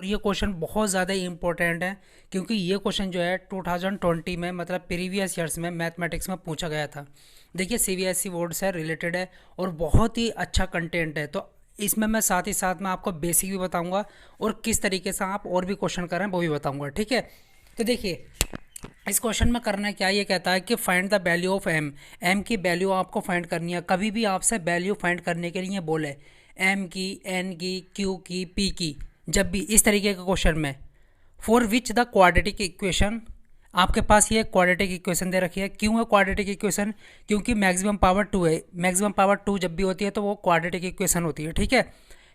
और ये क्वेश्चन बहुत ज़्यादा इंपॉर्टेंट है क्योंकि ये क्वेश्चन जो है 2020 में मतलब प्रीवियस ईयर्स में मैथमेटिक्स में पूछा गया था। देखिए सीबीएसई बोर्ड से रिलेटेड है और बहुत ही अच्छा कंटेंट है। तो इसमें मैं साथ ही साथ में आपको बेसिक भी बताऊंगा और किस तरीके से आप और भी क्वेश्चन करें वो भी बताऊंगा, ठीक है। तो देखिए इस क्वेश्चन में करना क्या, ये कहता है कि find the value of M. M की वैल्यू आपको फाइंड करनी है। कभी भी आपसे वैल्यू फाइंड करने के लिए बोले एम की, एन की, क्यू की, पी की, जब भी इस तरीके का क्वेश्चन में for which the quadratic equation, आपके पास ये क्वाड्रेटिक इक्वेशन दे रखी है। क्यों है क्वाड्रेटिक इक्वेशन? क्योंकि मैक्सिमम पावर टू है। मैक्सिमम पावर टू जब भी होती है तो वो क्वाड्रेटिक इक्वेशन होती है, ठीक है।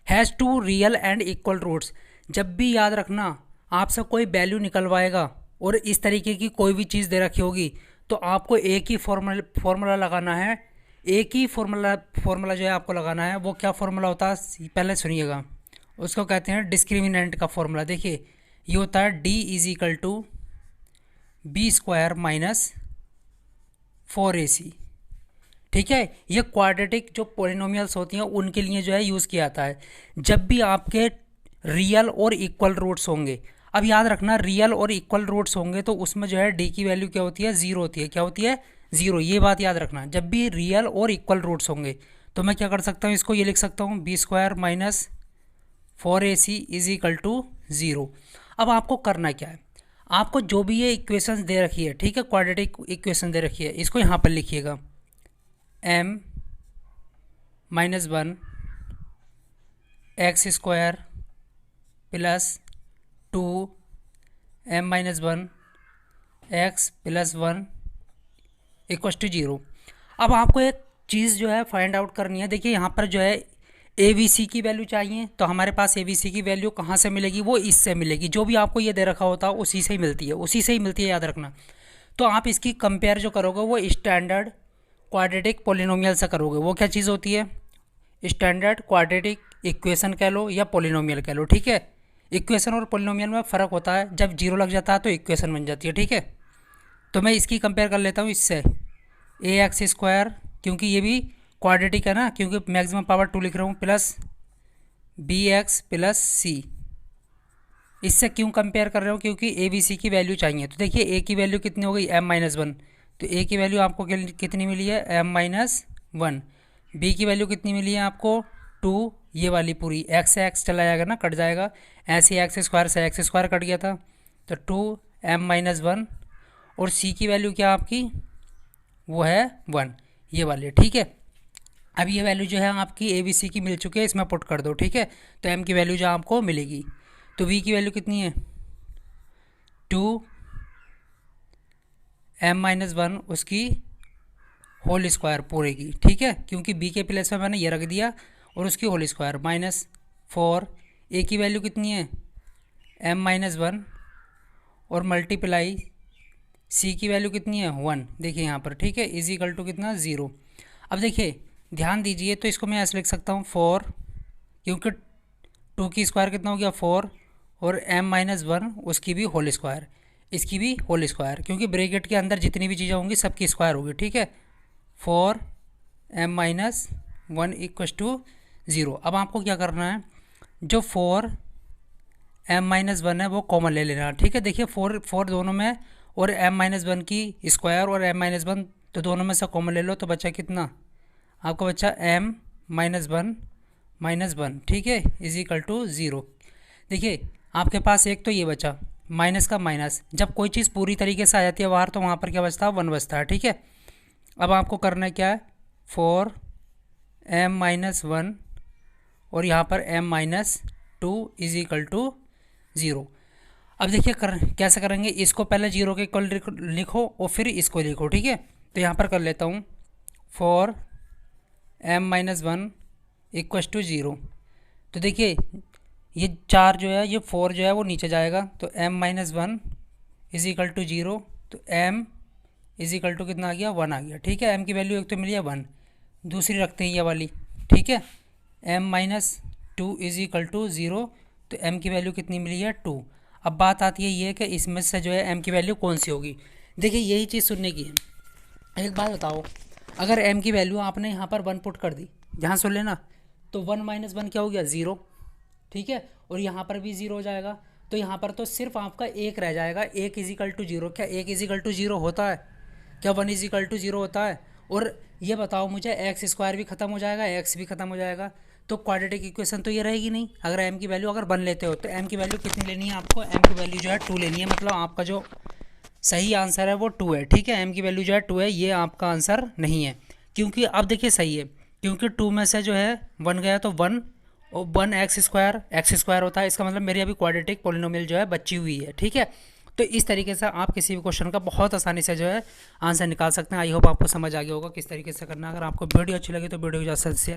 Has two real and equal roots. जब भी याद रखना आपसे कोई वैल्यू निकलवाएगा और इस तरीके की कोई भी चीज़ दे रखी होगी तो आपको एक ही फॉर्मूला लगाना है। एक ही फॉर्मूला जो है आपको लगाना है। वो क्या फॉर्मूला होता है पहले सुनिएगा। उसको कहते हैं डिस्क्रिमिनेंट का फॉर्मूला। देखिए ये होता है D is equal to B square minus 4ac, ठीक है। ये क्वाड्रेटिक जो पोलिनोमियल्स होती हैं उनके लिए जो है यूज़ किया जाता है जब भी आपके रियल और इक्वल रूट्स होंगे। अब याद रखना रियल और इक्वल रूट्स होंगे तो उसमें जो है डी की वैल्यू क्या होती है? ज़ीरो होती है। क्या होती है? ज़ीरो। ये बात याद रखना। जब भी रियल और इक्वल रूट्स होंगे तो मैं क्या कर सकता हूँ, इसको ये लिख सकता हूँ B square minus 4ac is equal to zero. अब आपको करना क्या है, आपको जो भी ये इक्वेशंस दे रखी है, ठीक है, क्वाड्रेटिक इक्वेशन दे रखी है, इसको यहाँ पर लिखिएगा m minus one x square plus two M minus one x plus one equals to zero. अब आपको एक चीज़ जो है फाइंड आउट करनी है। देखिए यहाँ पर जो है ए बी सी की वैल्यू चाहिए तो हमारे पास ए बी सी की वैल्यू कहाँ से मिलेगी? वो इससे मिलेगी। जो भी आपको ये दे रखा होता है उसी से ही मिलती है, उसी से ही मिलती है, याद रखना। तो आप इसकी कंपेयर जो करोगे वो स्टैंडर्ड क्वाड्रेटिक पोलिनोमियल से करोगे। वो क्या चीज़ होती है? स्टैंडर्ड क्वाड्रेटिक इक्वेशन कह लो या पोलिनोमियल कह लो, ठीक है। इक्वेशन और पोलिनोमियल में फ़र्क होता है, जब जीरो लग जाता है तो इक्वेशन बन जाती है, ठीक है। तो मैं इसकी कंपेयर कर लेता हूँ इससे ए एक्स स्क्वायर, क्योंकि ये भी क्वाड्रेटिक है ना, क्योंकि मैक्सिमम पावर टू लिख रहा हूँ, प्लस बी एक्स प्लस सी। इससे क्यों कंपेयर कर रहे हो? क्योंकि ए बी सी की वैल्यू चाहिए। तो देखिए ए की वैल्यू कितनी हो गई? M minus one. तो ए की वैल्यू आपको कितनी मिली है? M minus one. बी की वैल्यू कितनी मिली है आपको? टू। ये वाली पूरी एक्स से एक्स चला जाएगा ना, कट जाएगा। ऐसे एक्स स्क्वायर से एक्स स्क्वायर कट गया था तो टू एम माइनस वन। और सी की वैल्यू क्या आपकी? वो है वन, ये वाली, ठीक है। अब ये वैल्यू जो है आपकी ए बी सी की मिल चुकी है, इसमें पुट कर दो, ठीक है। तो एम की वैल्यू जो आपको मिलेगी, तो वी की वैल्यू कितनी है? टू एम माइनस वन उसकी होल स्क्वायर पूरे की, ठीक है, क्योंकि बी के प्लेस में मैंने ये रख दिया, और उसकी होल स्क्वायर माइनस फोर। ए की वैल्यू कितनी है? एम माइनस वन, और मल्टीप्लाई सी की वैल्यू कितनी है? वन। देखिए यहाँ पर, ठीक है, इज इक्वल टू कितना? ज़ीरो। अब देखिए ध्यान दीजिए, तो इसको मैं ऐसे लिख सकता हूँ फोर, क्योंकि टू की स्क्वायर कितना हो गया? फोर, और एम माइनस वन उसकी भी होल स्क्वायर, इसकी भी होल स्क्वायर, क्योंकि ब्रैकेट के अंदर जितनी भी चीज़ें होंगी सबकी स्क्वायर होगी, ठीक है। Four M minus one equals to zero. अब आपको क्या करना है, जो फोर एम माइनस वन है वो कॉमन ले लेना, ठीक है। देखिए फोर फोर दोनों में, और एम माइनस वन की स्क्वायर और एम माइनस वन तो दोनों में से कॉमन ले लो, तो बचा कितना आपको? बचा एम माइनस वन, ठीक है, इज इक्वल टू ज़ीरो। देखिए आपके पास एक तो ये बचा, माइनस का माइनस, जब कोई चीज़ पूरी तरीके से आ जाती है बाहर तो वहाँ पर क्या बचता है? वन बचता है, ठीक है। अब आपको करना क्या है? फोर एम माइनस वन, और यहाँ पर M minus two is equal to zero. अब देखिए कैसे करेंगे, इसको पहले जीरो के इक्वल लिखो और फिर इसको लिखो, ठीक है। तो यहाँ पर कर लेता हूँ four M minus one equals to zero. तो देखिए ये चार जो है, ये फोर जो है वो नीचे जाएगा, तो M minus one is equal to zero. तो एम इज इक्वल टू कितना आ गया? वन आ गया, ठीक है। एम की वैल्यू एक तो मिली है वन, दूसरी रखते हैं ये वाली, ठीक है। M minus two is equal to zero, तो एम की वैल्यू कितनी मिली है? टू। अब बात आती है ये कि इसमें से जो है एम की वैल्यू कौन सी होगी। देखिए यही चीज़ सुनने की है। एक बात बताओ, अगर एम की वैल्यू आपने यहाँ पर वन पुट कर दी, ध्यान सुन लेना, तो वन माइनस वन क्या हो गया? ज़ीरो। ठीक है, और यहाँ पर भी ज़ीरो हो जाएगा। तो यहाँ पर तो सिर्फ आपका एक रह जाएगा, एक इजिकल टू जीरो। क्या एक इजिकल टू जीरो होता है? क्या वन इजिकल टू जीरो होता है? और ये बताओ मुझे, एक्स स्क्वायर भी खत्म हो जाएगा, एक्स भी खत्म हो जाएगा, तो क्वाड्रेटिक इक्वेशन तो ये रहेगी नहीं। अगर एम की वैल्यू अगर वन लेते हो तो एम की वैल्यू कितनी लेनी है आपको? एम की वैल्यू जो है टू लेनी है। मतलब आपका जो सही आंसर है वो टू है। ठीक है, एम की वैल्यू जो है टू है, ये आपका आंसर नहीं है। क्योंकि अब देखिए सही है, क्योंकि टू में से जो है वन गया तो वन, और वन एक्स स्क्वायर होता है। इसका मतलब मेरी अभी क्वाड्रेटिक पोलिनोमियल जो है बची हुई है। ठीक है, तो इस तरीके से आप किसी भी क्वेश्चन का बहुत आसानी से जो है आंसर निकाल सकते हैं। आई होप आपको समझ आ गया होगा किस तरीके से करना है। अगर आपको वीडियो अच्छी लगी तो वीडियो को ज़्यादा से शेयर